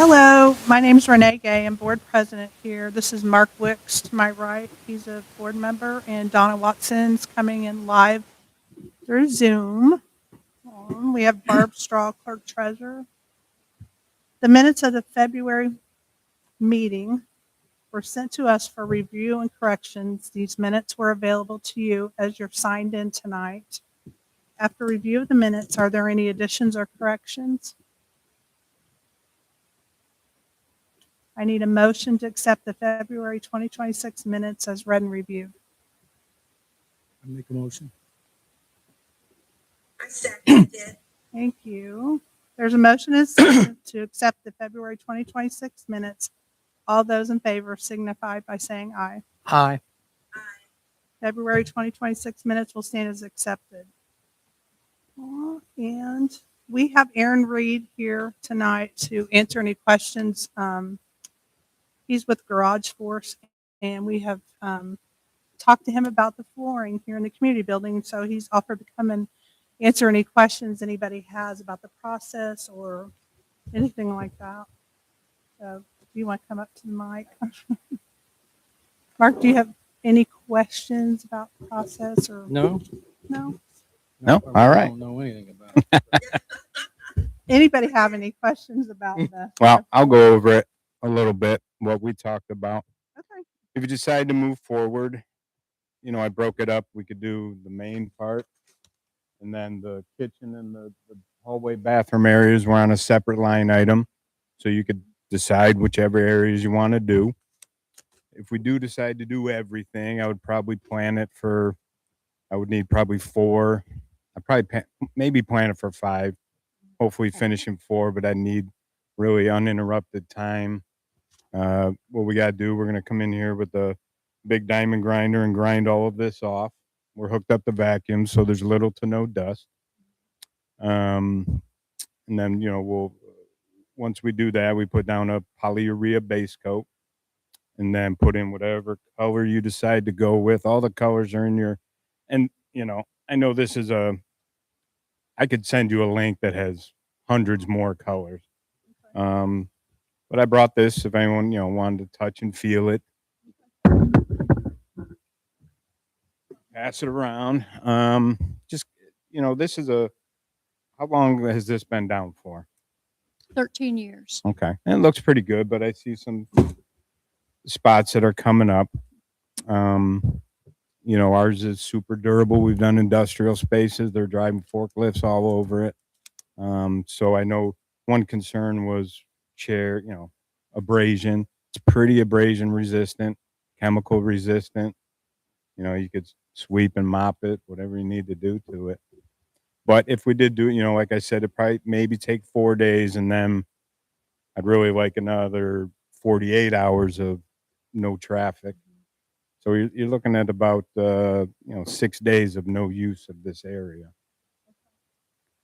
Hello, my name is Renee Gay. I'm board president here. This is Mark Wicks to my right. He's a board member, and Donna Watson's coming in live through Zoom. We have Barb Straw, clerk treasurer. The minutes of the February meeting were sent to us for review and corrections. These minutes were available to you as you're signed in tonight. After review of the minutes, are there any additions or corrections? I need a motion to accept the February 2026 minutes as read and reviewed. I make a motion. I second it. Thank you. There's a motion and a second to accept the February 2026 minutes. All those in favor signify by saying aye. Aye. Aye. February 2026 minutes will stand as accepted. And we have Aaron Reed here tonight to answer any questions. He's with Garage Force, and we have talked to him about the flooring here in the community building. So he's offered to come and answer any questions anybody has about the process or anything like that. So if you want to come up to the mic. Mark, do you have any questions about the process or No. no? No? I All right. don't know anything about it. Anybody have any questions about the? Well, I'll go over it a little bit, what we talked about. Okay. If you decide to move forward, I broke it up. We could do the main part, and then the kitchen and the hallway bathroom areas were on a separate line item. So you could decide whichever areas you want to do. If we do decide to do everything, I would probably plan it for, I would need probably 4. I'd probably maybe plan it for 5. Hopefully finish in 4, but I need really uninterrupted time. What we got to do, we're going to come in here with the big diamond grinder and grind all of this off. We're hooked up to vacuum, so there's little to no dust. And then, once we do that, we put down a polyurea base coat and then put in whatever color you decide to go with. All the colors are in your, and, I know this is I could send you a link that has hundreds more colors. But I brought this if anyone, wanted to touch and feel it. Pass it around. Just, this is how long has this been down for? 13 years. Okay. And it looks pretty good, but I see some spots that are coming up. Ours is super durable. We've done industrial spaces. They're driving forklifts all over it. So I know one concern was abrasion. It's pretty abrasion resistant, chemical resistant. You could sweep and mop it, whatever you need to do to it. But if we did do it, like I said, it probably maybe take 4 days, and then I'd really like another 48 hours of no traffic. So you're looking at about 6 days of no use of this area.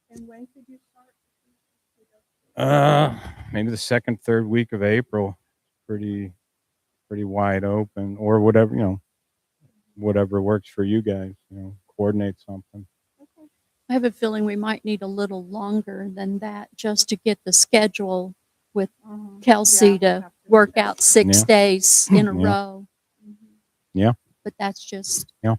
And when could you start? Maybe the second, third week of April. Pretty wide open, or whatever, whatever works for you guys. Coordinate something. I have a feeling we might need a little longer than that just to get the schedule with Kelsey to work out 6 Yeah. days in a Yeah. row. Yeah. But that's just, And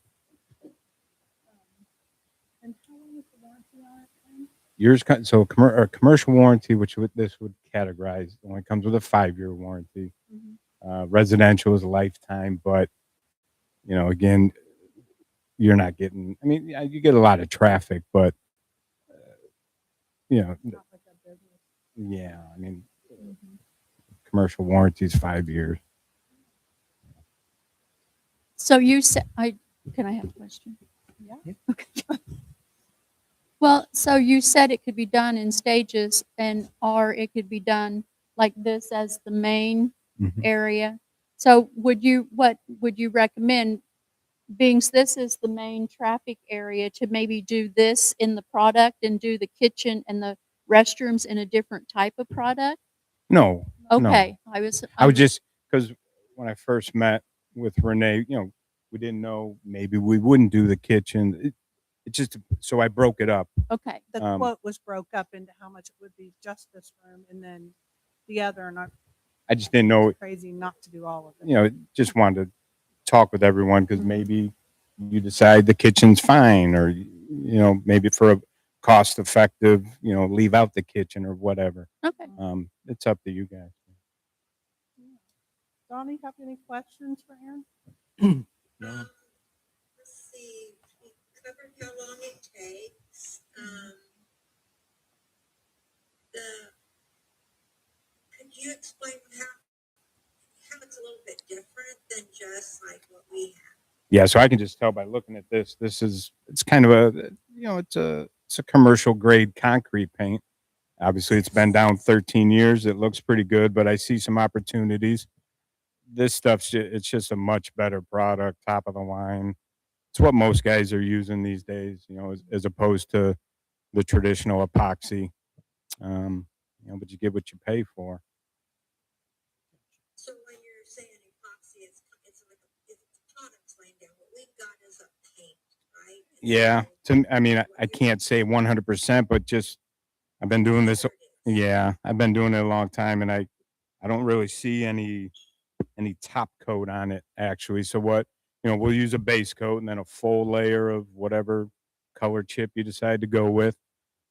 how long is the warranty on it? Yours, so a commercial warranty, which this would categorize, only comes with a 5-year warranty. Residential is a lifetime, but again, you're not getting. I mean, you get a lot of traffic, but Not like a business. yeah, I mean, commercial warranty is 5 years. so you said, can I have a question? Yeah. Okay. Well, so you said it could be done in stages or it could be done like this as the main Mhm. area. So what would you recommend, being this is the main traffic area, to maybe do this in the product and do the kitchen and the restrooms in a different type of product? No. Okay. I was just, because when I first met with Renee, we didn't know, maybe we wouldn't do the kitchen. It just, so I broke it up. okay. The quote was broke up into how much it would be just this room and then the other, and I just didn't know, it's crazy not to do all of it. you know, just wanted to talk with everyone because Mhm. maybe you decide the kitchen's fine, or, you know, maybe for a cost effective, you know, leave out the kitchen or whatever. Okay. It's up to you guys. Donnie, have any questions for Aaron? No. Let's see, we covered how long it takes. Could you explain how it's a little bit different than just like what we have? Yeah, so I can just tell by looking at this. It's kind of a, you know, it's a commercial grade concrete paint. Obviously, it's been down 13 years. It looks pretty good, but I see some opportunities. This it's just a much better product, top of the line. It's what most guys are using these days, you know, as opposed to the traditional epoxy. You know, but you get what you pay for. So when you're saying epoxy, it's like it's products laying down. What we've got is a paint, right? And Yeah, so I mean, I what you're can't say 100%, but just I've been doing this. there it is. Yeah, I've been doing it a long time, and I don't really see any top coat on it actually. So what, you know, we'll use a base coat and then a full layer of whatever color chip you decide to go with,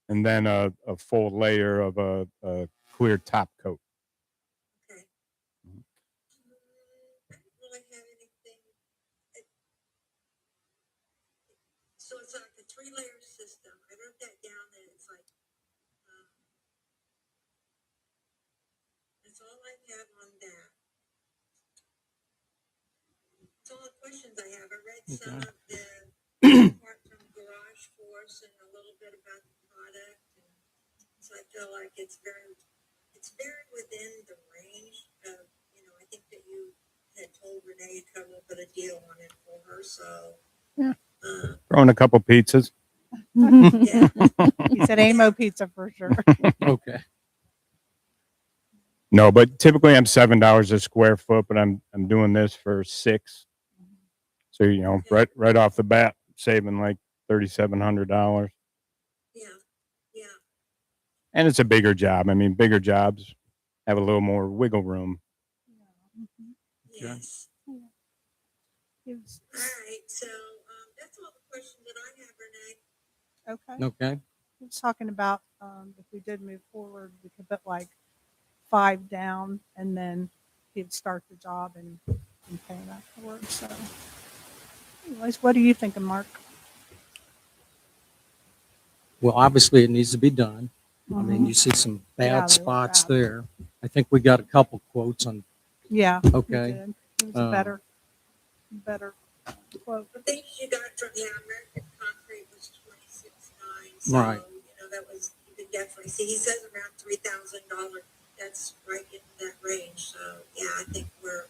and then a full layer of a clear top coat. Okay. I don't really have anything. It- So it's like a 3-layer system. I wrote that down and it's like, that's all I have on that. That's all the questions I have. I read some Okay. of the part from Garage Force and a little bit about the product. And so I feel like it's very within the range of, you know, I think that you had told Renee you'd come up with a deal on it for her. So, Yeah. uh, Throwing a couple pizzas. yeah. He said Amo Pizza for sure. Okay. No, but typically I'm $7 a square foot, but I'm doing this for 6. So, you know, right off the bat, saving like $3,700. Yeah. Yeah. And it's a bigger job. I mean, bigger jobs have a little more wiggle room. Yes. Gives- All right. So that's all the questions that I have, Renee. Okay. Okay. He was talking about if we did move forward, we could put like 5 down, and then he'd start the job and pay it afterwards. So, anyways, what do you think, Mark? Well, obviously it needs to be done. I mean, Mhm. you see some Yeah, they bad look spots bad. there. I think we got a couple quotes on, Yeah. Okay. He did. It was a Um, better quote. The things you got from American Concrete was 26.9. So, Right. you know, that was, you could definitely see. He says around $3,000. That's right in that range. So, yeah, I think we're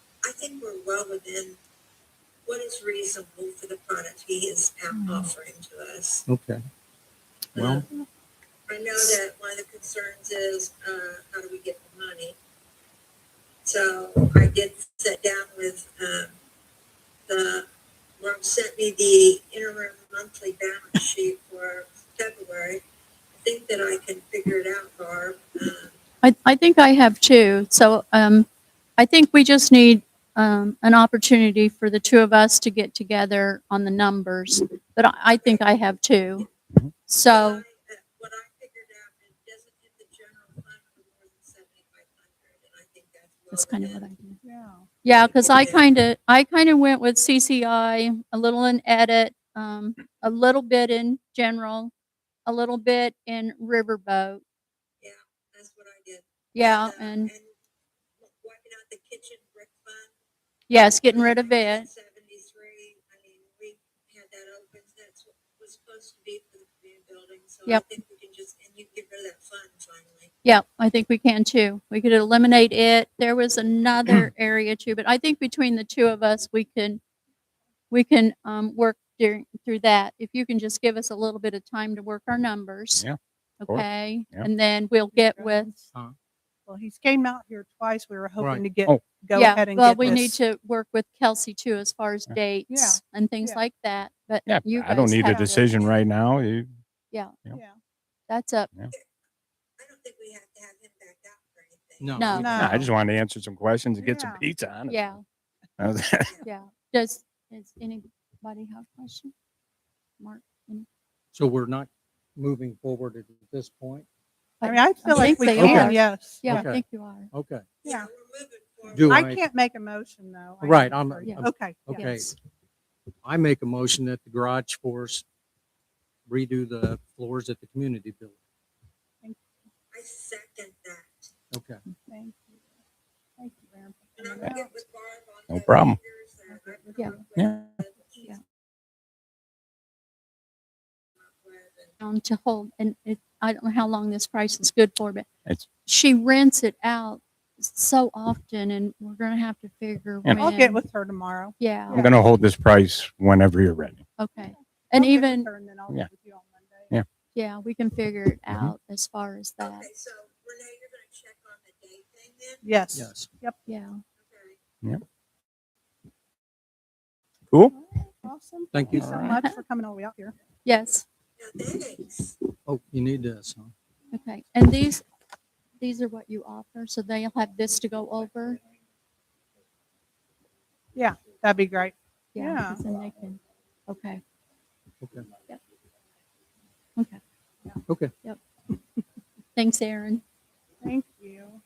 well within what is reasonable for the product he is offering to us. okay. Well, I know that one of the concerns is how do we get the money? So I did sit down with Rob sent me the interim monthly balance sheet for February. I think that I can figure it out, Barb. I think I have too. So I think we just need an opportunity for the two of us to get together on the numbers. But I think I have too. So What I figured out, it doesn't hit the general fund for more than 7,500, and I think that's kind of what I within- do. Yeah. Yeah, because I kind of went with CCI, a little in edit, a little bit in general, a little bit in riverboat. Yeah, that's what I did. Yeah, and Wiping out the kitchen brick fund. yes, getting rid of it. 73. I mean, we had that open. That's what was supposed to be for the community building. So Yep. I think we can just, and you can get rid of that fund finally. Yeah, I think we can too. We could eliminate it. There was another area too, but I think between the two of us, we can work through that. If you can just give us a little bit of time to work our numbers. Yeah, course. Okay. Yeah. And then we'll get with, Well, he's came out here twice. We were hoping Right. to get Oh. go yeah, ahead and well, get we need this. to work with Kelsey too as far as Yeah. dates and things Yeah. like that. But Yeah, you I don't guys need a have to- decision right now. Yeah, Yeah. that's up. I don't think we have to have him back out for anything. No. No. we- No. I just wanted to answer some questions and get some Yeah. pizza on it. Yeah, yeah. Does anybody have a question? Mark? So we're not moving forward at this point? I mean, I feel like think we they can, are. yes. Yeah, I Okay. think you are. Okay. Yeah. We're moving forward. Do I can't make a motion though. I Right, need I'm- for you. I'm- Okay. yeah. Okay. Yes. I make a motion that the garage force redo the floors at the community building. I second that. Okay. Thank you. Thank you, Aaron. for And I'm coming good out. with Barb on No the problem. figures that I've come Yeah. up with, Yeah. that he's Yeah. come up with, and To hold, and I don't know how long this price is good for, but It's- she rents it out so often, and we're gonna have to figure And- I'll get when. with her tomorrow. Yeah, I'm gonna hold this price whenever you're ready. okay. And I'll get with even, her and then I'll Yeah. get with you on Monday. Yeah. yeah, we can figure it Mhm. out as far as that. Okay, so Renee, you're gonna check on the date thing then? Yes. Yes. Yeah. Okay. Cool. Awesome. Thank you. so All much for coming all the way out here. Yes. Now, thanks. Oh, you need this, huh? Okay. And these are what you offer, so they'll have this to go over. That'd be great. Yeah. Yeah. 'Cause then they can. Okay. Okay. Okay. Okay. Thanks, Aaron. Thank you.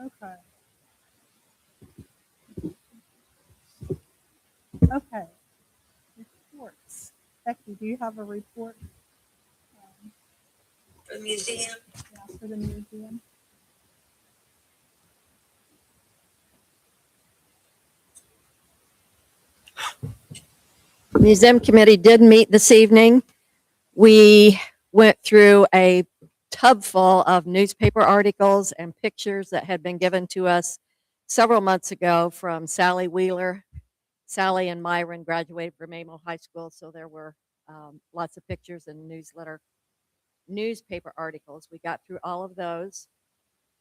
Okay. Okay. Reports. Becky, do you have a report For the museum, for the museum? Museum Committee did meet this evening. We went through a tub full of newspaper articles and pictures that had been given to us several months ago from Sally Wheeler. Sally and Myron graduated from Amo High School, so there were lots of pictures and newspaper articles. We got through all of those.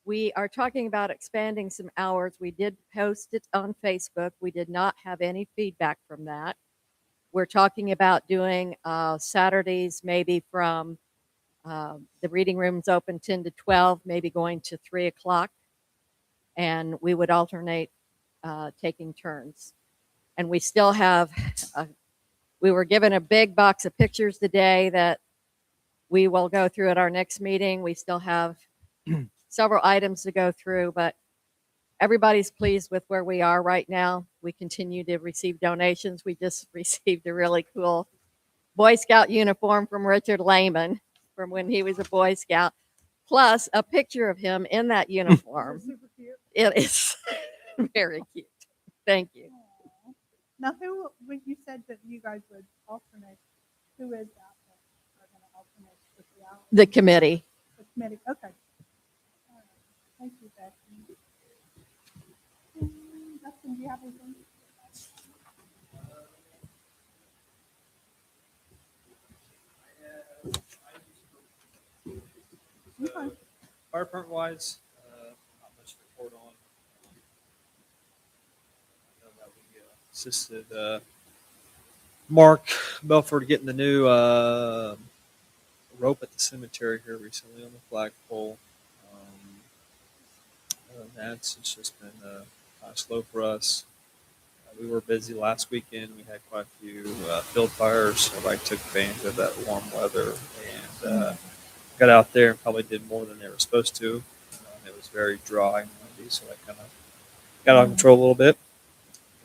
We are talking about expanding some hours. We did post it on Facebook. We did not have any feedback from that. We're talking about doing Saturdays maybe from the reading room's open 10 to 12, maybe going to 3 o'clock. And we would alternate taking turns. And we still have, we were given a big box of pictures today that we will go through at our next meeting. We still have several items to go through, but everybody's pleased with where we are right now. We continue to receive donations. We just received a really cool Boy Scout uniform from Richard Lehman from when he was a Boy Scout, plus a picture of him in that uniform. Super cute. It is very cute. Thank you. Aw. Now, when you said that you guys would alternate, who is that are going to alternate with the hour? The committee. The committee, okay. All right. Thank you, Becky. Justin, do you have anything? Okay. Fire department wise, not much to report on. I know that we assisted Mark Belford getting the new rope at the cemetery here recently on the flagpole. Other than that, it's just been kind of slow for us. We were busy last weekend. We had quite a few field fires. Everybody took advantage of that warm weather and got out there and probably did more than they were supposed to. It was very dry and windy, so that kind of got out of control a little bit.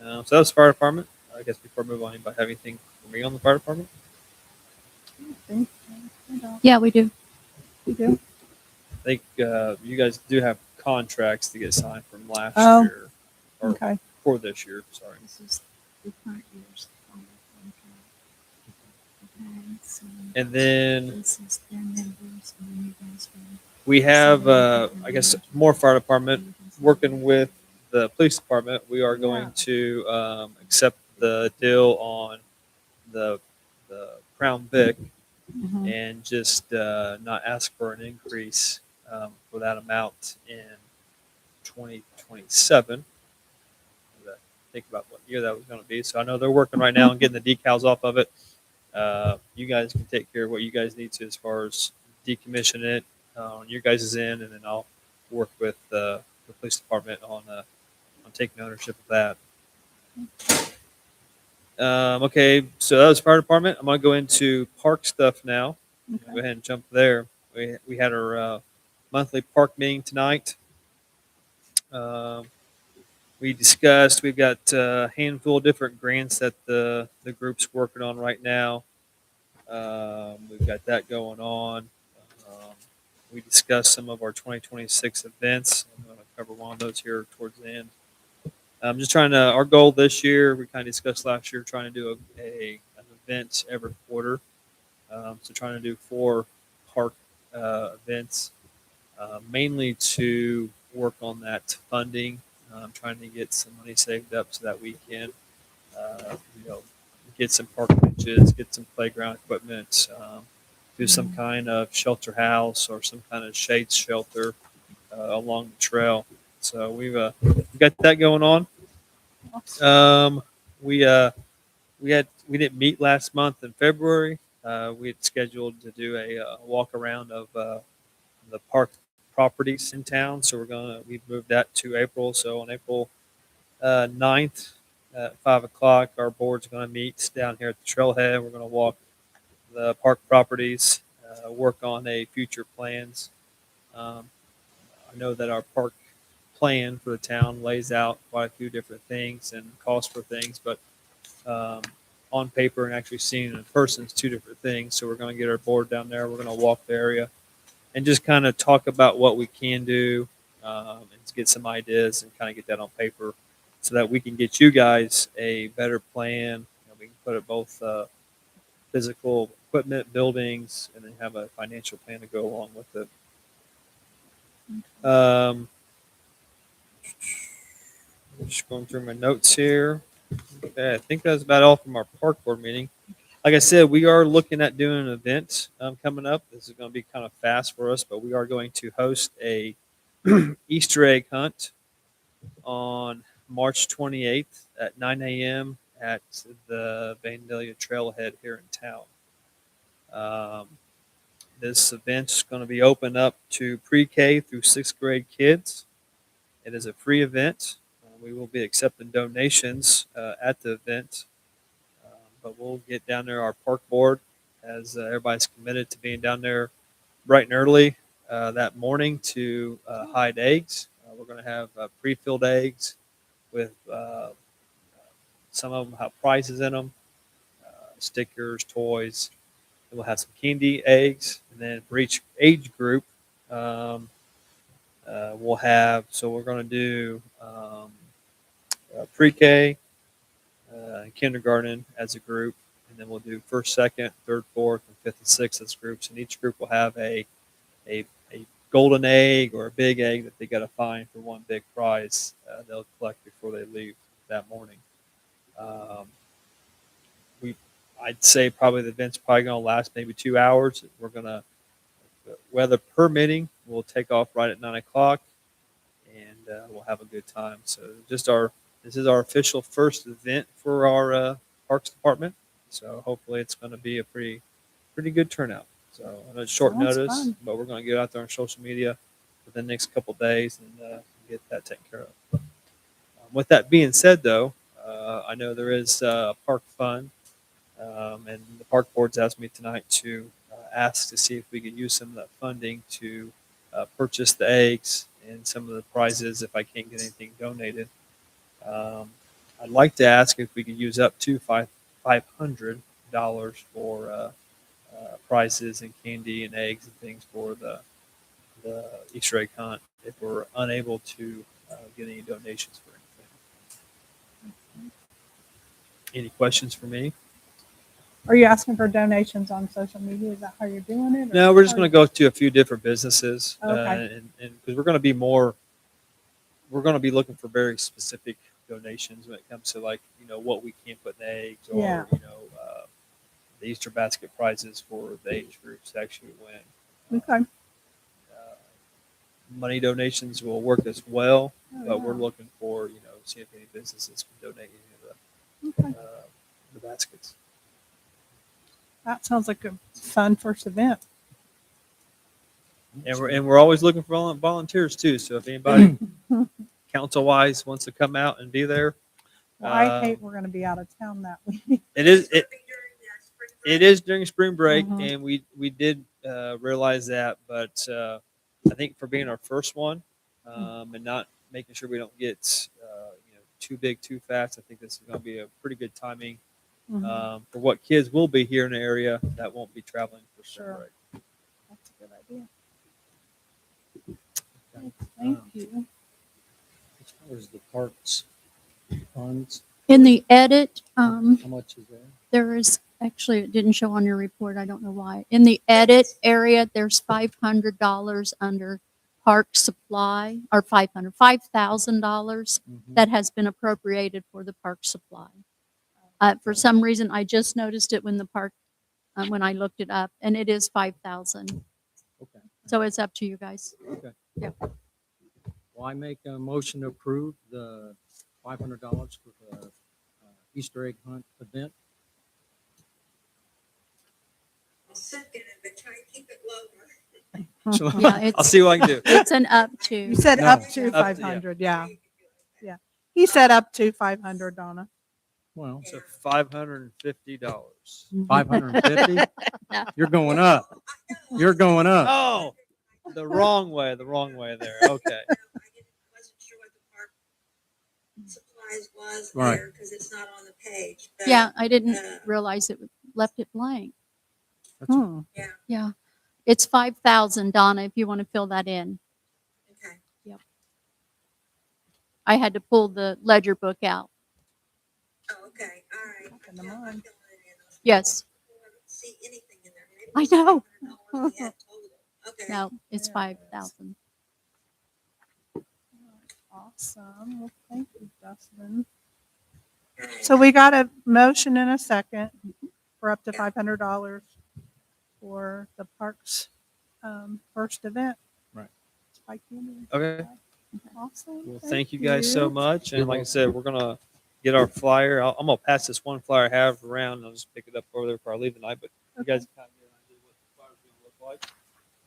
So that was fire department. I guess before I move on, anybody have anything for me on the fire department? Thank you. Yeah, we do. You do? I think you guys do have contracts to get signed from last Oh. year or Okay. for this year. Sorry. This is the current year's contract. Okay, so And then this is their members, and then you guys will. we have, I guess, more fire department working with the police department. We are going Yeah. to accept the deal on the Crown Vic Mhm. and just not ask for an increase for that amount in 2027. Is that think about what year that was going to be. So I know they're working right now on getting the decals off of it. You guys can take care of what you guys need to as far as decommission it on your guys' end, and then I'll work with the police department on taking ownership of that. Okay, so that was fire department. I'm gonna go into park stuff now. Okay. Go ahead and jump there. We had our monthly park meeting tonight. We discussed. We've got a handful of different grants that the group's working on right now. We've got that going on. We discussed some of our 2026 events. I'm going to cover one of those here towards the end. I'm just trying to. Our goal this year, we kind of discussed last year, trying to do an event every quarter. So trying to do 4 park events, mainly to work on that funding. I'm trying to get some money saved up so that we can, get some park benches, get some playground equipment, do some kind of shelter house or some kind of shade shelter along the trail. So we've got that going on. We didn't meet last month in February. We had scheduled to do a walk around of the park properties in town. So we've moved that to April. So on April 9th at 5 o'clock, our board's going to meet down here at the trailhead. We're going to walk the park properties, work on future plans. I know that our park plan for the town lays out quite a few different things and costs for things, but on paper and actually seeing it in person is 2 different things. So we're going to get our board down there. We're going to walk the area and just kind of talk about what we can do and get some ideas and kind of get that on paper so that we can get you guys a better plan. We can put it both physical equipment, buildings, and then have a financial plan to go along with it. Just going through my notes here. Okay, I think that's about all from our park board meeting. Like I said, we are looking at doing an event coming up. This is going to be kind of fast for us, but we are going to host a Easter egg hunt on March 28th at 9 a.m. at the Vandalia Trailhead here in town. This event is going to be open up to pre-K through 6th grade kids. It is a free event. We will be accepting donations at the event, but we'll get down there. Our park board, as everybody's committed to being down there bright and early that morning to hide eggs. We're going to have pre-filled eggs with some of them have prizes in them, stickers, toys. We'll have some candy eggs, and then for each age group, we'll have. So we're going to do pre-K, kindergarten as a group, and then we'll do first, second, third, fourth, and fifth and sixth as groups. And each group will have a golden egg or a big egg that they got to find for one big prize they'll collect before they leave that morning. I'd say probably the event's probably going to last maybe 2 hours. We're going to, weather permitting, we'll take off right at 9 o'clock, and we'll have a good time. So this is our official first event for our Parks Department. So hopefully it's going to be a pretty good turnout. So I know it's short Sounds notice, fun. but we're going to get out there on social media within the next couple days and get that taken care of. With that being said, though, I know there is a park fund, and the park board's asked me tonight to ask to see if we could use some of that funding to purchase the eggs and some of the prizes if I can't get anything donated. I'd like to ask if we could use up to $500 for prizes and candy and eggs and things for the Easter egg hunt if we're unable to get any donations for anything. Any questions for me? Are you asking for donations on social media? Is that how you're doing it? or No, we're just how going to go to a few different businesses, Okay. and because we're going to be looking for very specific donations when it comes to what we can put in eggs or Yeah. The Easter basket prizes for the age groups to actually win. Okay. Money donations will work as well, Oh, but we're yeah. looking for see if any businesses can donate any Okay. of the baskets. That sounds like a fun first event. And we're always looking for volunteers too. So if anybody council wise wants to come out and be there, Well, I hate we're going to be out of town that week. it is It'll it, be during the spring break. it is during spring break, Mhm. and we did realize that, but I think for being our first one and not making sure we don't get too big too fast, I think this is going to be a pretty good timing Mhm. for what kids will be here in the area that won't be traveling for spring Sure. break. That's a good idea. Okay. Thank you. As far as the parks funds, In the edit, how much is there? there is, actually, it didn't show on your report. I don't know why. In the edit area, there's $500 under park supply, or $5,000 Mhm. that has been appropriated for the park supply. For some reason, I just noticed it when the park, when I looked it up, and it is 5,000. Okay. So it's up to you guys. Well, I make a motion to approve the $500 for the Easter egg hunt event. I'll second it, but try and keep it lower. So Yeah, I'll it's- see what I can do. It's an up to. You said No. up to Up to, yeah. 500. Yeah. He said up to 500, Donna. Well, So $550. 550? No. You're going up. You're going up. Oh, the wrong way there. Okay. I wasn't sure what the park supplies was Right. there because it's not on the page. But, Yeah, I didn't uh, realize it left it blank. Hmm. Yeah. It's 5,000, Donna, if you want to fill that in. Okay. I had to pull the ledger book out. Oh, okay. All right. Open I'm them filling on. it in. Yes. I don't see anything in there. Maybe I it's know. $500 we had total. Okay. No, it's Yeah. 5,000. Awesome. Well, thank you, Dustin. Okay. So we got a motion and a second for up to $500 for the park's first event. Right. Spike Candy. Okay. Awesome. Well, thank you guys so much. And like I said, we're going to get our flyer. I'm going to pass this one flyer I have around. I'll just pick it up over there before I leave tonight. But you guys kind of get an idea what the flyer's going to look like.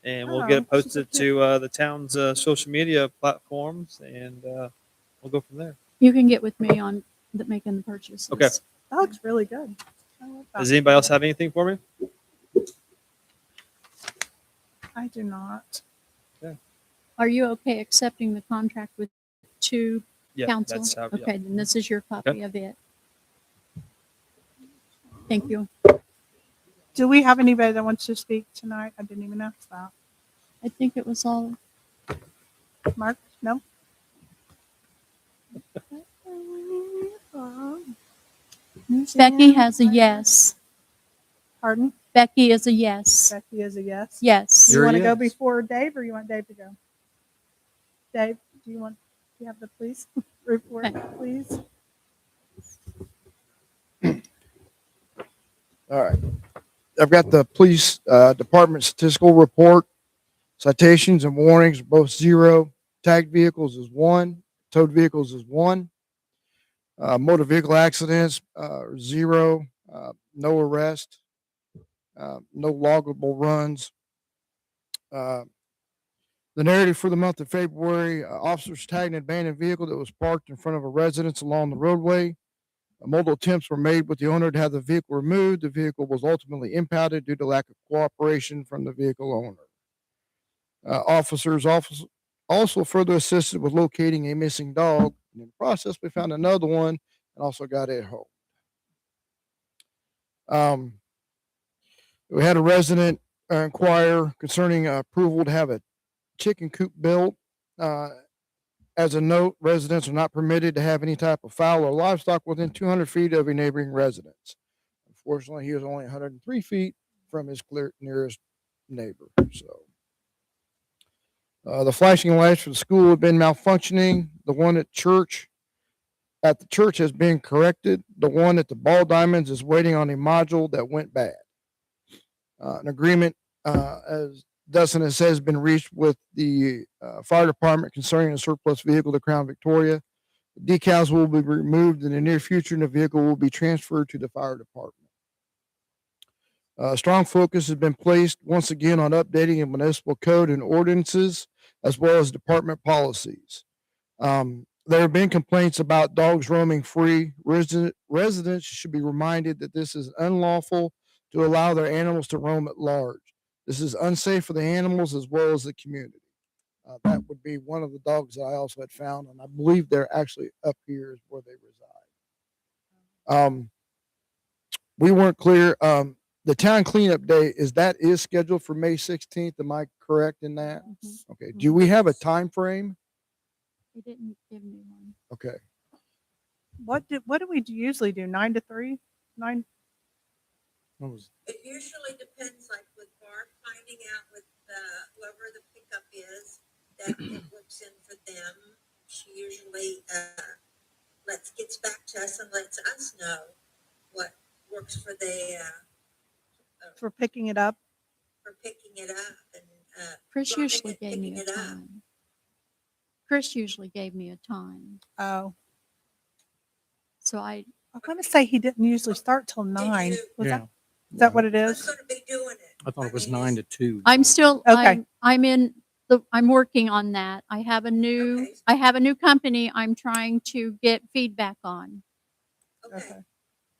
And we'll get it Oh, posted to the town's social media platforms, and we'll go from there. You can get with me on making the purchases. Okay. That looks really good. I like that. Does anybody else have anything for me? I do not. Are you okay accepting the contract with two Yeah, council? that's how. Okay, then this is your copy of it. Thank you. Do we have anybody that wants to speak tonight? I didn't even ask that. I think it was all, Mark? No? Becky has a yes. Pardon? Becky is a yes. Becky is a yes. Yes. You You're a want to go yes. before Dave or you want Dave to go? Dave, do you have the police report, Okay. please? All right. I've got the police department statistical report. Citations and warnings are both 0. Tagged vehicles is 1. Towed vehicles is 1. Motor vehicle accidents 0. No arrest. No loggable runs. The narrative for the month of February: officers tagged an abandoned vehicle that was parked in front of a residence along the roadway. Multiple attempts were made with the owner to have the vehicle removed. The vehicle was ultimately impounded due to lack of cooperation from the vehicle owner. Officers also further assisted with locating a missing dog. And in the process, we found another one and also got it home. We had a resident inquire concerning approval to have a chicken coop built. As a note, residents are not permitted to have any type of fowl or livestock within 200 feet of a neighboring residence. Unfortunately, he was only 103 feet from his nearest neighbor. So, the flashing lights for the school have been malfunctioning. The one at the church has been corrected. The one at the Ball Diamonds is waiting on a module that went bad. An agreement, as Dustin has been reached with the fire department concerning a surplus vehicle to Crown Victoria. Decals will be removed in the near future and the vehicle will be transferred to the fire department. Strong focus has been placed once again on updating the municipal code and ordinances as well as department policies. There have been complaints about dogs roaming free. Residents should be reminded that this is unlawful to allow their animals to roam at large. This is unsafe for the animals as well as the community. That would be one of the dogs that I also had found, and I believe they're actually up here is where they reside. We weren't clear. The town cleanup day is scheduled for May 16th. Am I correct in that? Mhm. Okay. Do we have a time frame? They didn't give me one. Okay. What do we usually do? 9 to 3? 9? What was- It usually depends, like with Barb finding out with whoever the pickup is, that it works in for them. She usually gets back to us and lets us know what works for For picking it up? for picking it up and Chris dropping usually it, gave me picking a it up. time. Chris usually gave me a time. Oh, So I, I want to say he didn't usually start till 9. you- Was Yeah. is that what it Who's is? gonna be doing it? I thought it was mean, 9 to 2. I'm still, Okay. I'm working on that. I have a new company I'm trying to get feedback on. Okay, Okay.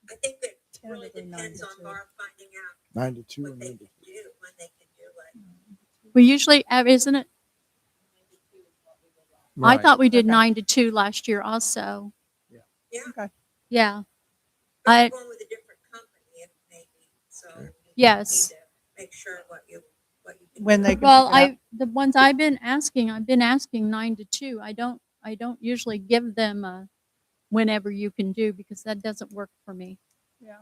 I think it really Tentatively 9 depends to on 2. Barb finding out 9 to 2 what and they 9 can to do, when they can do it. We usually, isn't it? I Right. thought we did Okay. 9 to 2 last year also. Yeah. Okay. Yeah. But I- you're going with a different company, if maybe, so. you need Yes. to Make sure what you can When do. they can Well, pick it up. the ones I've been asking 9 to 2. I don't usually give them a whenever you can do because that doesn't work for me. Yeah.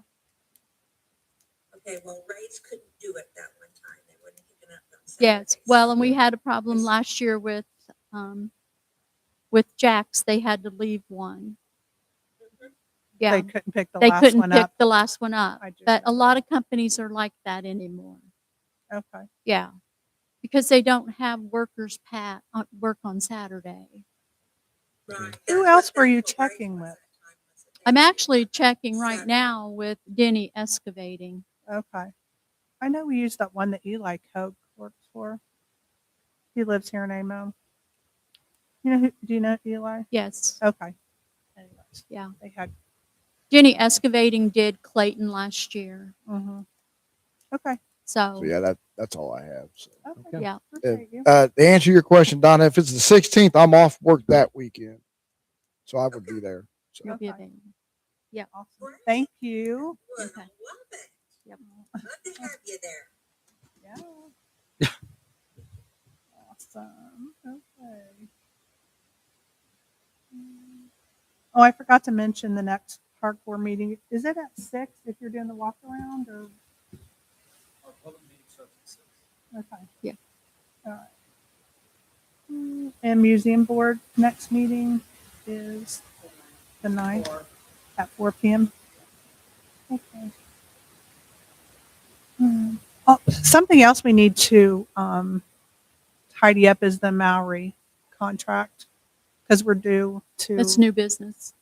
Okay, well, Ray's couldn't do it that one time, they wouldn't pick it up on Yes. Saturdays. Well, and we had a problem Yes. last year with Jack's. They had to leave one. Mhm. Yeah. They couldn't pick the They last couldn't one pick up. the last one up. I do But a know lot that. of companies are like that anymore. Okay. Yeah. Because they don't have workers work on Saturday. Right, Who that's else what- were you that's what Ray's checking was with? that time, was that they I'm didn't actually work checking right Saturday. now with Denny Excavating. Okay. I know we used that one that Eli Koch works for. He lives here in Amo. Do you know Eli? Yes. Okay. Anyways, Yeah. they had, Denny Excavating did Clayton last year. okay. So, So yeah, that's all I have. So. Okay. yeah. Appreciate you. To answer your question, Donna, if it's the 16th, I'm off work that weekend, so I would be there. So. You'll be Okay. available. Awesome. Great. Thank you. Well, Okay. love it. Yep. Love to have you there. Yeah. Awesome. Okay. Oh, I forgot to mention the next park board meeting. Is it at 6 if you're doing the walk around or? Our public meeting starts at 6. Okay. Yeah. All right. And museum board next meeting is the 9th at 4 p.m. Okay. Oh, something else we need to tidy up is the Maori contract because we're due to. It's new business.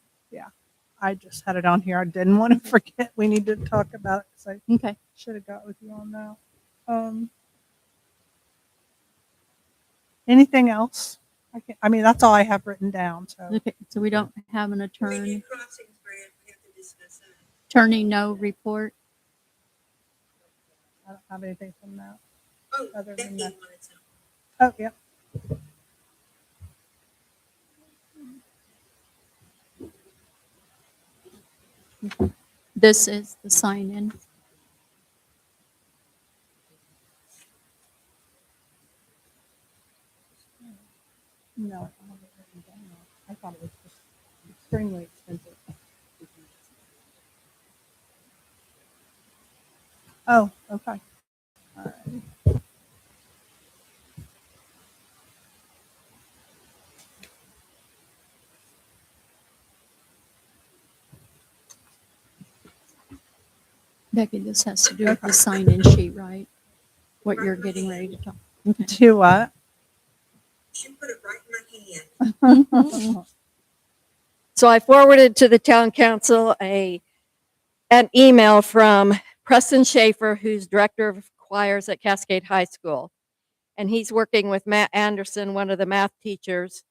I just had it on here. I didn't want to forget. We need to talk about it because I Okay. should have got with you on that. Anything else? I mean, that's all I have written down. So Okay. So we don't have an Community attorney. crossings grant, we have to discuss that. Attorney no report. I don't have anything from that. Oh, Other than Becky that. wanted some. Oh, yeah. This is the sign in. No, I don't have it written down. I thought it was just extremely expensive. Oh, okay. All right. Becky, this has to do with Okay. the sign in sheet, right? What you're getting ready to talk. Okay. To what? She put it right in my hand. So I forwarded to the town council an email from Preston Schaefer, who's director of choirs at Cascade High School. And he's working with Matt Anderson, one of the math teachers.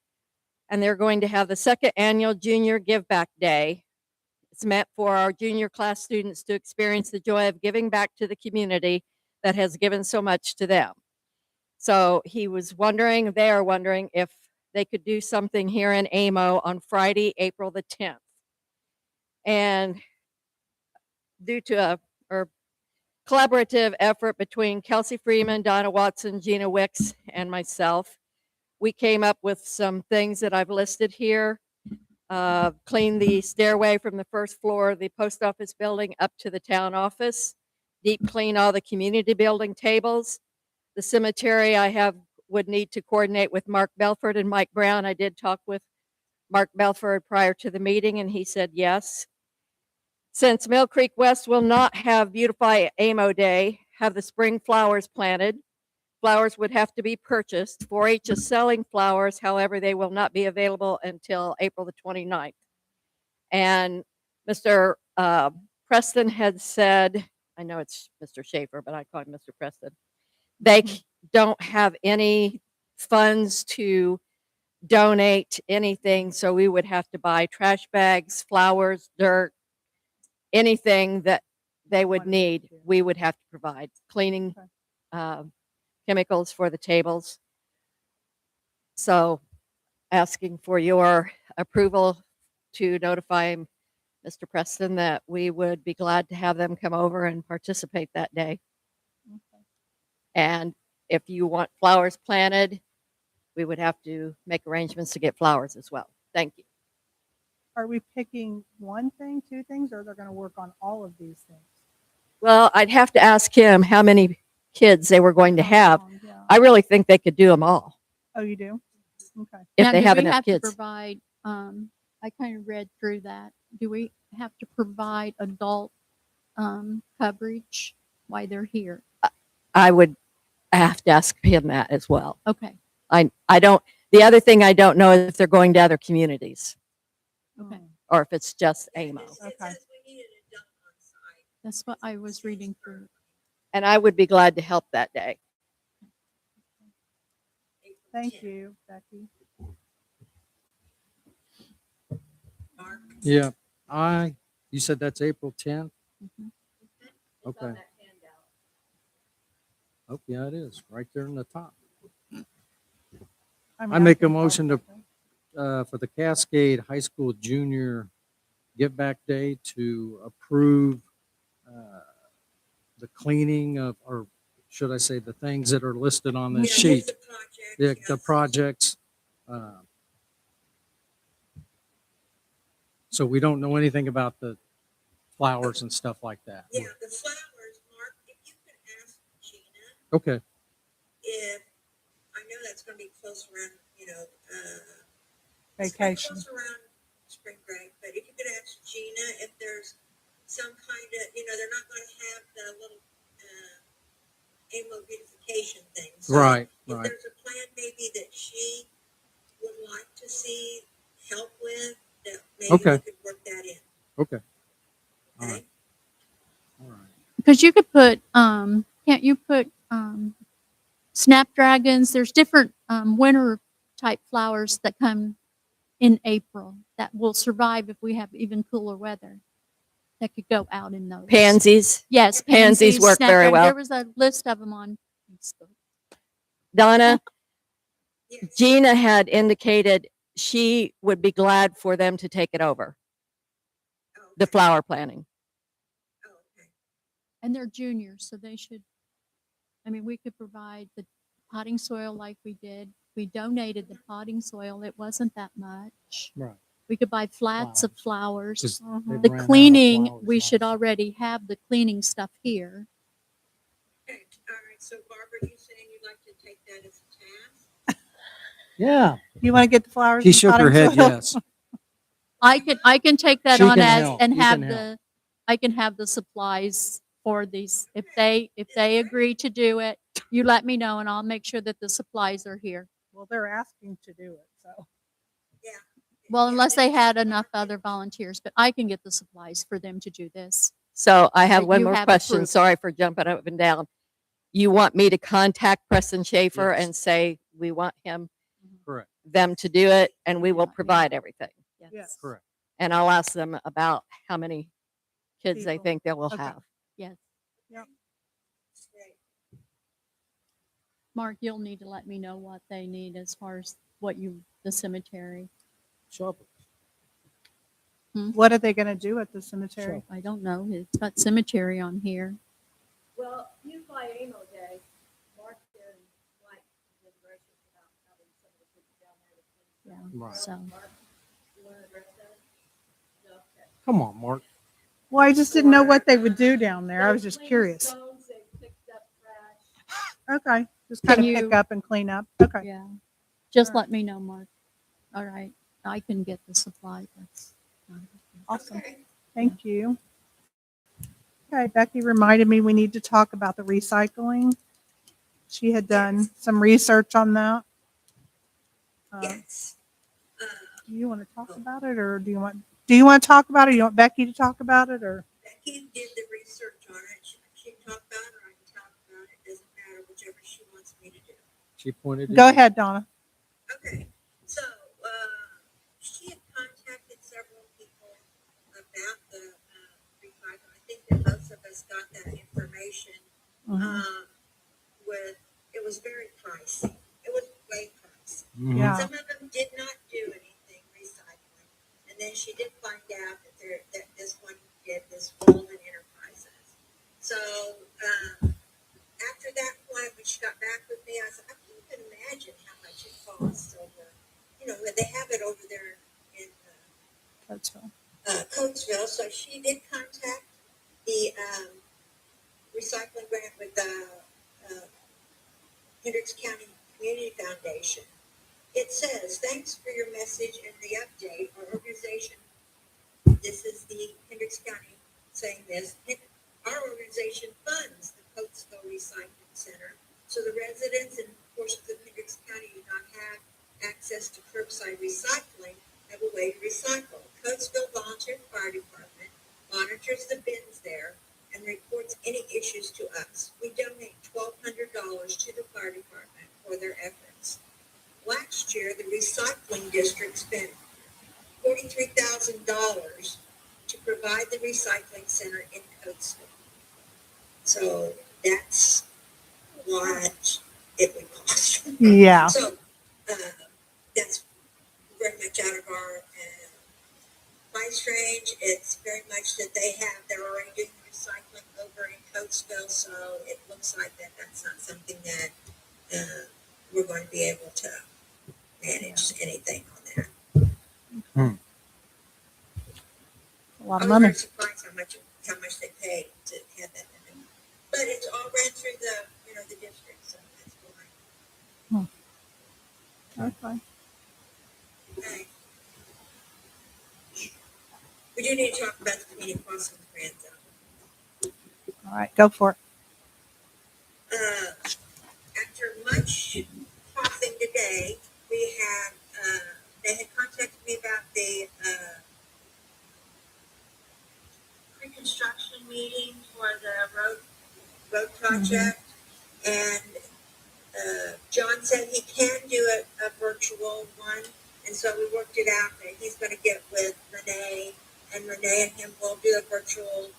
And they're going to have the second annual Junior Give Back Day. It's meant for our junior class students to experience the joy of giving back to the community that has given so much to them. So they are wondering if they could do something here in Amo on Friday, April the 10th. And due to a collaborative effort between Kelsey Freeman, Donna Watson, Gina Wicks, and myself, we came up with some things that I've listed here. Clean the stairway from the first floor of the post office building up to the town office. Deep clean all the community building tables. The cemetery would need to coordinate with Mark Belford and Mike Brown. I did talk with Mark Belford prior to the meeting and he said yes. Since Mill Creek West will not have Beautify Amo Day, have the spring flowers planted. Flowers would have to be purchased. 4-H is selling flowers, however, they will not be available until April the 29th. And Mr. Preston had said, I know it's Mr. Schaefer, but I call him Mr. Preston. They don't have any funds to donate anything, so we would have to buy trash bags, flowers, dirt, anything that they would need, we would have to provide. Cleaning chemicals for the tables. So asking for your approval to notify Mr. Preston that we would be glad to have them come over and participate that day. Okay. And if you want flowers planted, we would have to make arrangements to get flowers as well. Thank you. Are we picking one thing, two things, or they're going to work on all of these things? Well, I'd have to ask him how many kids they were going to have. Yeah. I really think they could do them all Oh, you do? Okay. if Now, they do have we enough have to kids. provide, I kind of read through that. Do we have to provide adult coverage while they're here? I would have to ask him that as well. Okay, I don't, the other thing I don't know is if they're going to other communities okay. or if it's just Amo. It Okay. says we need an adult on site. That's what I was reading through. And I would be glad to help that day. April Thank 10th. you, Becky. Mark? Yeah, you said that's April 10th? Mhm. Okay. Oh, yeah, it is, right there in the top. I make a can motion to- follow. For the Cascade High School Junior Give Back Day to approve the cleaning of, or should I say, the things that are listed on this Yeah, sheet. the project, The yes. projects. So we don't know anything about the flowers and stuff like that. Yeah, the flowers, Mark, if you could ask Gina Okay, if, I know that's gonna be close around, it's gonna be Vacation. close around spring break, but if you could ask Gina if there's some kind of, they're not gonna have the little, Amo beautification thing. So right, If right. there's a plan maybe that she would like to see help with, that maybe we Okay. could work that in, Okay, all okay? right. All right. Because you could put, can't you put snapdragons? There's different winter type flowers that come in April that will survive if we have even cooler weather. That could go out in those. Pansies. Yes, Pansies work very snapdragon. well. There was a list of them on Facebook. Donna, Yes. Gina had indicated she would be glad for them to take it over, Oh, the okay. flower planting. Oh, okay. And they're juniors, so they should, I mean, we could provide the potting soil like we did. We donated the potting soil. It wasn't that much. Right. We could buy flats of flowers. Just- Mhm. they've The ran out of cleaning, flowers we should last- already have the cleaning stuff here. Okay, all right, so Barbara, you saying you'd like to take that as a task? Yeah, You want to get the flowers? she and shook her potting head, soil? yes. I can take that She on can as, help. and You have can help. I can have the supplies for these. If they agree to do it, you let me know and I'll make sure that the supplies are here. Well, they're asking to do it, so. Well, unless they had enough other volunteers, but I can get the supplies for them to do this. So I have But one you more have question. approval. Sorry for jumping up and down. You want me to contact Preston Schaefer Yes. and say we want Correct, them to do it and we will Yeah. provide everything? Yes. correct. And I'll ask them about how many kids they People. think they will Okay. have. Yes. Great. Mark, you'll need to let me know what they need as far as the cemetery. Shovels. What are they going to do at the cemetery? I don't know. It's got cemetery on here. Well, Youth by Amo Day, Mark and Mike have been gracious about having some of the kids down there. Yeah. Right. So, You want to address that? Okay. Come on, Mark. Well, I just didn't know what they would do down there. I was just curious. Stones, they picked up trash. Okay. Just Can kind of pick you- up and clean up. Okay. yeah. Just All right. let me know, Mark. All right. I can get the supply. That's not a big deal. Awesome. Okay. Thank you. Okay, Becky reminded me we need to talk about the recycling. She had done some research on that. Yes. Do you want to talk about it, or do you want to talk about it? Do you want Becky to talk about it, or? Becky did the research on it. She can talk about it or I can talk about it. Doesn't matter, whichever she wants me to do. She pointed. Go ahead, Donna. Okay, so, she had contacted several people about the, recycle. I think that most of us got that information, it was very pricey. It was way pricey. Mhm. Yeah. Some of them did not do anything recycling. And then she did find out that this one did, this Walden Enterprises. So, after that point, when she got back with me, I said, I can't even imagine how much it costs over, when they have it over there in, Coatesville. Coatesville. So she did contact the, recycling grant with the, Hendricks County Community Foundation. It says, thanks for your message and the update. Our organization, this is the Hendricks County saying this, our organization funds the Coatesville Recycling Center. So the residents and portions of Hendricks County do not have access to curbside recycling, have a way to recycle. Coatesville Volunteer Fire Department monitors the bins there and reports any issues to us. We donate $1,200 to the fire department for their efforts. Last year, the recycling district spent $43,000 to provide the recycling center in Coatesville. So that's what it would cost. Yeah. So that's very much out of our price range. It's very much that they're already doing recycling over in Coatesville, so it looks like that's not something that we're going to be able to manage anything on that. A lot I of was money. very surprised how much they paid to have that in there. But it's all ran through the district, so that's fine. Okay. Okay. We do need to talk about the community crossing grant though. All right. Go for it. After much talking today, we have, they had contacted me about the, pre-construction meeting for the road project. And, John said he can do a virtual one. And so we worked it out that he's gonna get with Renee, and Renee and him will do a virtual,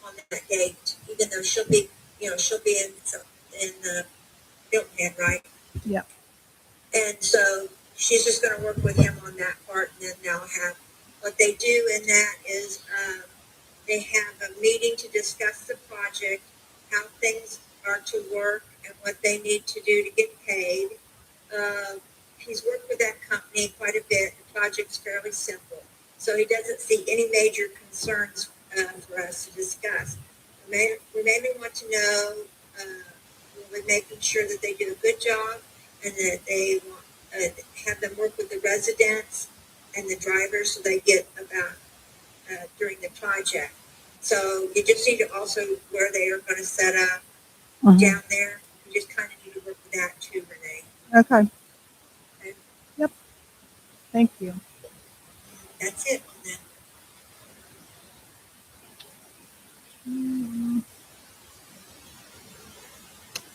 on that date, even though she'll be in Hilton Head, right? Yep. And so she's just gonna work with him on that part, and then they'll have, what they do in that is, they have a meeting to discuss the project, how things are to work, and what they need to do to get paid. He's worked with that company quite a bit. The project's fairly simple, so he doesn't see any major concerns for us to discuss. We mainly want to know, we're making sure that they do a good job, and that they want, have them work with the residents and the drivers so they get about during the project. So you just need to also where they are going to set up down there. You just kind of need to work with that too, Renee. Okay. Okay. Yep. Thank you. that's it on that.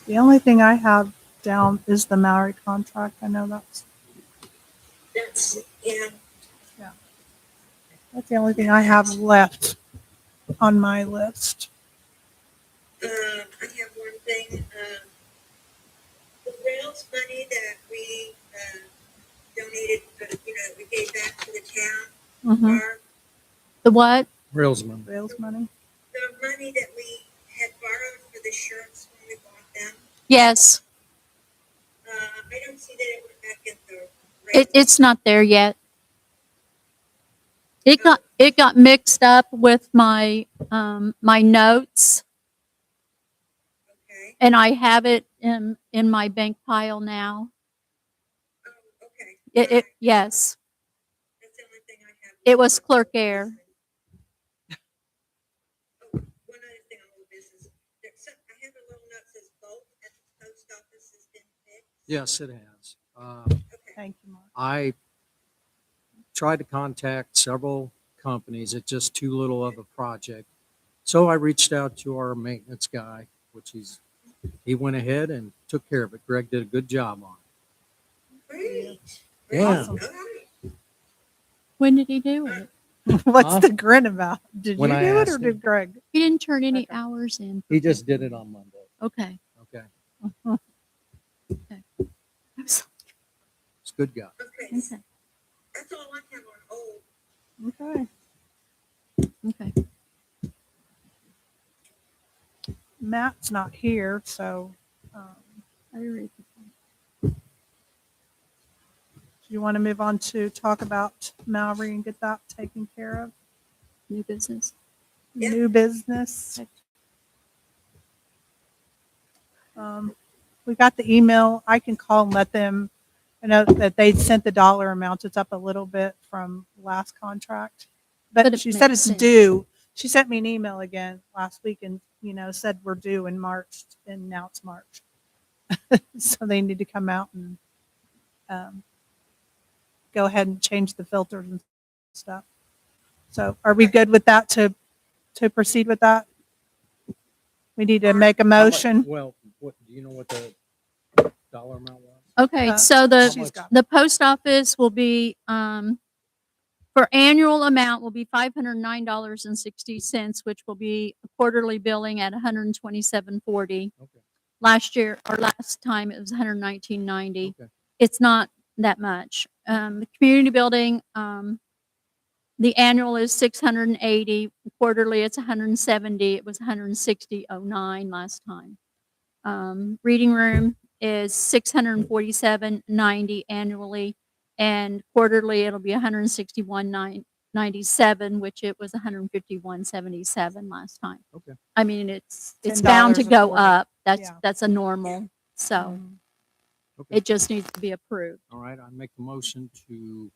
The only thing I have down is the Maori contract. I know That's, yeah, that's the only thing I have left on my list. I have one thing, the rails money that we, donated, that we gave back to the town, Mm-hmm. our, The what? Rails money. Rails money. the money that we had borrowed for the shirts when we bought them, Yes, I don't see that it went back in the. it's not there yet. It got mixed up with my my notes, Okay, and I have it in my bank pile now. okay. It yes, That's the only thing I have. it was clerk air. Oh, one other thing on old business. I have a little note that says both at the post office has been fixed. Yes, it has. Okay. Thank you, Mark. I tried to contact several companies. It's just too little of a project. So I reached out to our maintenance guy, which he went ahead and took care of it. Greg did a good job on Great. Yeah. All right. When did he do it? What's Huh? the grin about? Did When you I do it or asked him. did Greg? He didn't turn any Okay. hours in. it. He just did it on Monday. Okay. Okay. Okay. He's a good guy. Okay. Okay. That's all I have on old. Okay. Okay. Matt's not here, so I read. do you want to move on to talk about Mallory and get that taken care of? New business. Yeah. New business. We got the email. I can call and let them, I know that they sent the dollar amount. It's up a little bit from last contract. But But it she said makes it's sense. due. She sent me an email again last week and, said we're due in March, and now it's March. So they need to come out and go ahead and change the filters and stuff. So are we good with that to proceed with that? We need to make a How much- motion. Well, what, do you know what the dollar amount was? Okay, Uh, so How She's much? got the post office will be for annual amount will be $509.60, which will be a quarterly billing at $127.40. Okay. Last year or last time it was $119.90. Okay. It's not that much. The community building, the annual is $680. Quarterly, it's $170. It was $160.09 last time. Reading room is $647.90 annually, and quarterly it'll be $161.97, which it was $151.77 last time. Okay. I mean, it's bound to $10 a go quarter. up. Yeah. That's a normal. So Mhm. Okay. it just needs to be approved. All right. I make the motion to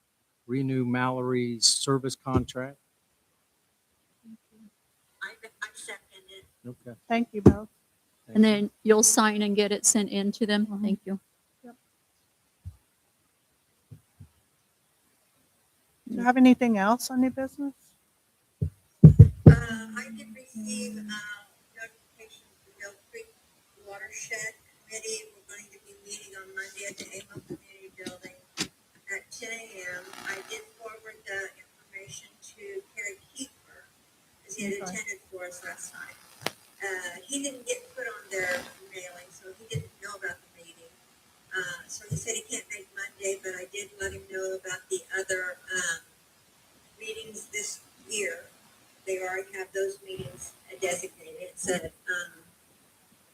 renew Mallory's service contract. I second it. Okay. Thank you both. Thank And you. then you'll sign and get it sent in to them. Mhm. Thank you. Do you have anything else on new business? I did receive, notification from Mill Creek Watershed Committee. We're going to be meeting on Monday at the Amo Community Building at 10 a.m. I did forward the information to Kerry Kiefer, because he had Okay. attended for us last time. He didn't get put on their mailing, so he didn't know about the meeting. So he said he can't make Monday, but I did let him know about the other, meetings this year. They already have those meetings designated. It said,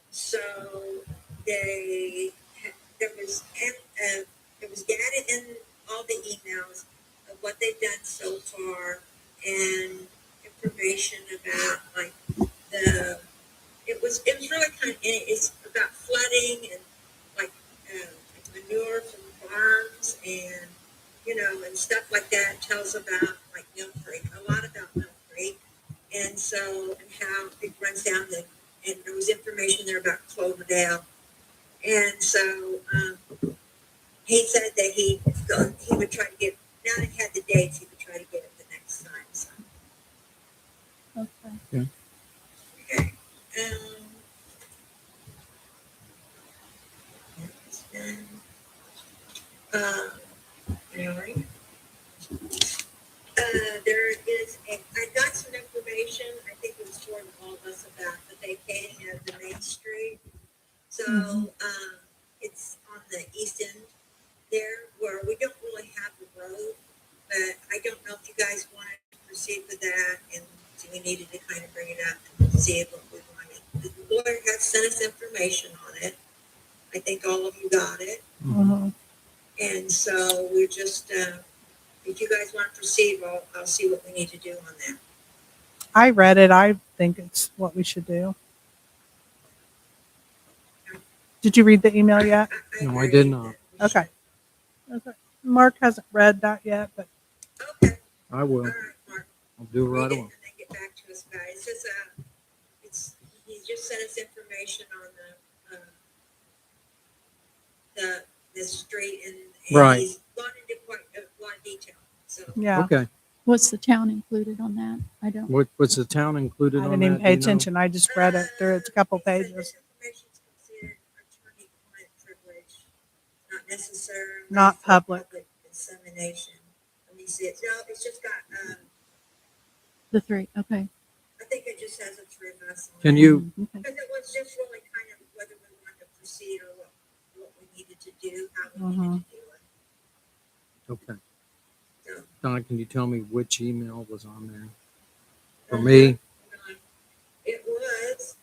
so there was data in all the emails of what they've done so far and information about like it was really kind of, it's about flooding and like manure from farms and and stuff like that. It tells about like Mill Creek, a lot about Mill Creek, and so and how it runs down and there was information there about Cloverdale, and so he said that he would try to get, now that he had the dates, he would try to get it Okay. Okay. That's done. Mary. There is I got some information, I think it was for all of us about the vacating of the Main Street. So, Mhm. it's on the east end there where we don't really have a road, but I don't know if you guys wanted to proceed with that and so we needed to kind of bring it up and see if we wanted. The lawyer has sent us information on it. I think all of you got it. Mhm. And so we're just, if you guys want to proceed, I'll see what we need to do on that. I read it. I think it's what we should do. Did you read the email yet? No, I agree did not. that we Okay. Okay. Mark hasn't read that yet, but should. Okay, I all will. right, Mark. I'll do it Read right it away. and then get back to us about it. It's just, he just sent us information on the street and Right. he's gone into quite a lot of detail, so. yeah, Okay. Was the town included on that? I don't. What, was the town included I on didn't that? even Do pay you know? attention. I just read it through. It's a couple He said pages. this information is considered attorney-client privilege, not necessarily. Not for public. Dissemination. Let me see it. No, it's just got, The three, okay. I think it just has a three of us. on Can it. you, Okay. Because it was just really kind of whether we wanted to proceed or what we needed to do, how we needed to do it. okay. So, Donna, can you tell me which email was on there? For me? it was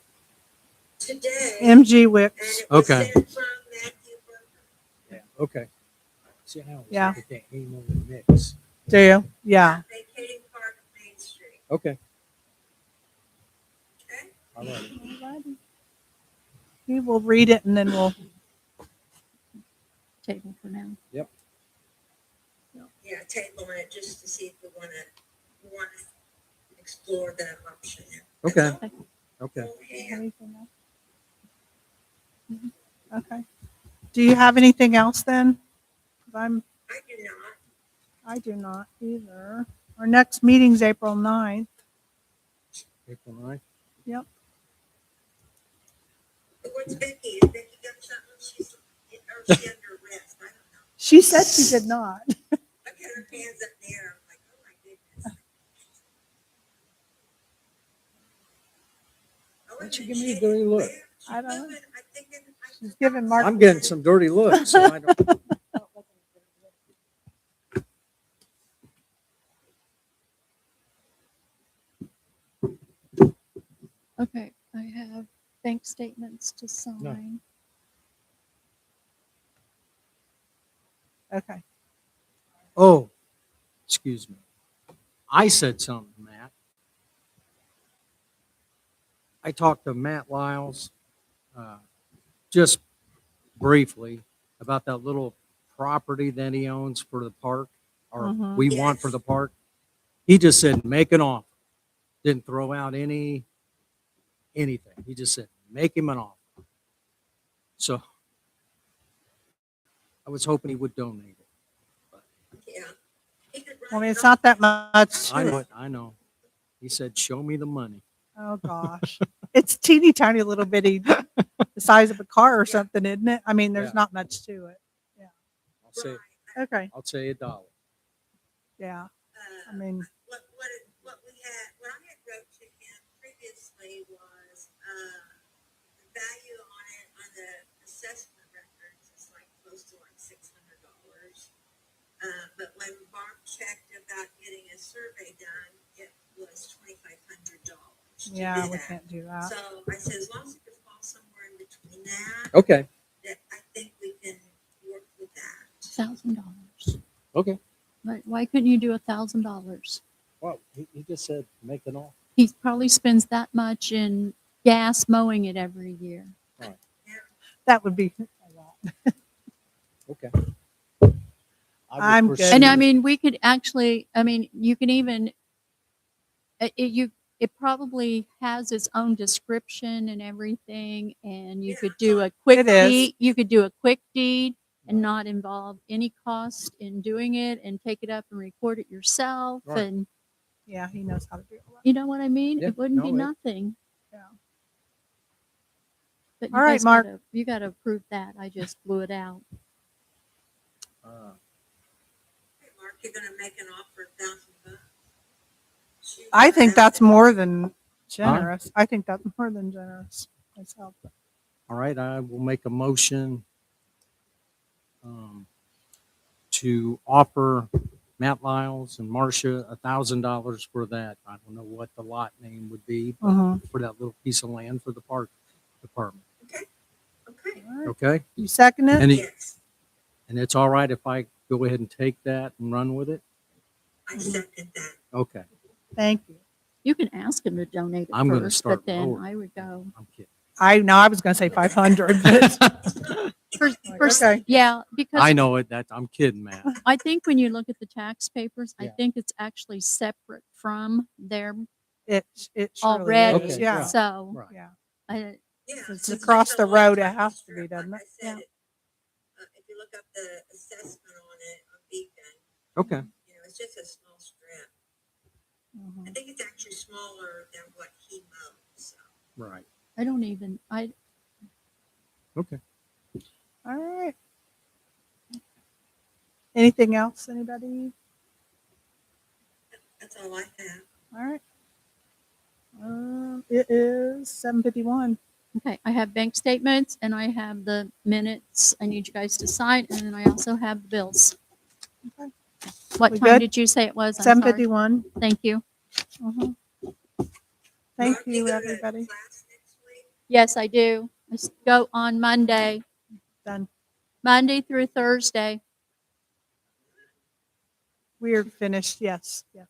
today. MG And Wicks. it was Okay. sent from Matthew Berger. Yeah. Okay. See how Yeah. that email in the mix. Do you? Yeah. Vacating Park Main Street. Okay. Okay? All right. We will read it and then we'll. Table for now. Yeah, tabling it just to see if we want to explore that option. That's Okay. all. Okay. Yeah. Okay. Do you have anything else then? 'Cause I do not. I do not either. Our next meeting's April 9th. April 9th. But what's Becky? Is Becky got something? Or is she under arrest? I don't know. She said she did not. I got her hands up in the air. I'm like, oh my goodness. Oh, Why'd you and give me a she- dirty look? she's I don't know. moving. I'm thinking, She's giving Mark. I'm getting some dirty looks. So I don't, Okay, I have bank statements to sign. Okay. oh, excuse me. I said something, Matt. I talked to Matt Lyles, just briefly about that little property that he owns for the park, or Mhm. we want for the park. He just said, make an offer. Didn't throw out anything. He just said, make him an offer. So I was hoping he would donate it. Yeah. He could run I mean, it it's off. not that much. I to know it. it. I know. He said, show me the money. Oh gosh. It's teeny tiny little bitty, the size of a car or something, isn't it? I mean, there's Yeah. not much to it. I'll say, Right. Okay. I'll say $1. Yeah. I mean, What we had, what I had wrote to him previously was, the value on it, on the assessment records is like close to like $600. But when Barb checked about getting a survey done, it was $2,500. yeah, we can't do that. So I said, as long as it could fall somewhere in between that, Okay. that I think we can work with that. $1,000. Okay. But why couldn't you do $1,000? Well, he just said, make an offer. He probably spends that much in gas mowing it every year. That would be a lot. Okay. I'm good. And I mean, we could actually, I mean, you can even, it probably has its own description and everything, and you could do a quick It is. deed. You could do a quick deed and not involve any cost in doing it, and take it up and record it yourself. Right. And Yeah, he knows how to do all that. You know what I mean? Yeah, It wouldn't be no, nothing. Yeah. But All right, Mark. You gotta approve that. I just blew it out. Hey, Mark, you're gonna make an offer of $1,000. Shoot, I think that's $1,000. more than generous. I think that's more than generous myself. All right, I will make a motion to offer Matt Lyles and Marcia $1,000 for that. I don't know what the lot name would be, but Mhm. for that little piece of land for the park department. Okay. All right. Okay? You second it? Yes, And it's all right if I go ahead and take that and run with it? I second that. Okay, Thank you. You can ask him to donate it I'm gonna first, start but then lower. I would go. I'm kidding. I know I was going to say 500, but okay. Yeah, because I know it, I'm kidding, Matt. I think when you look at the tax papers, I Yeah. think it's actually separate from their It surely already. is. Okay, Yeah. So, Right. Yeah. Yeah. It's since across there's the a road, it lot-time has to strip, be, doesn't like it? I said, if you look up the assessment on it on Beacon, Okay, you know, it's just a small strip. I Mhm. think it's actually smaller than what he mowed, so. right. I don't even, Okay. All right. Anything else, anybody? That's all I have. All right. It is 7:51. okay, I have bank statements and I have the minutes I need you guys to sign, and then I also have the bills. Okay. What We time good? did you say it was? I'm sorry. 7:51. Thank you. Mhm. Thank Mark, you, go to everybody. class next week? Yes, I do. I go on Monday, Done. Monday through Thursday. We're finished. Yes. Yeah.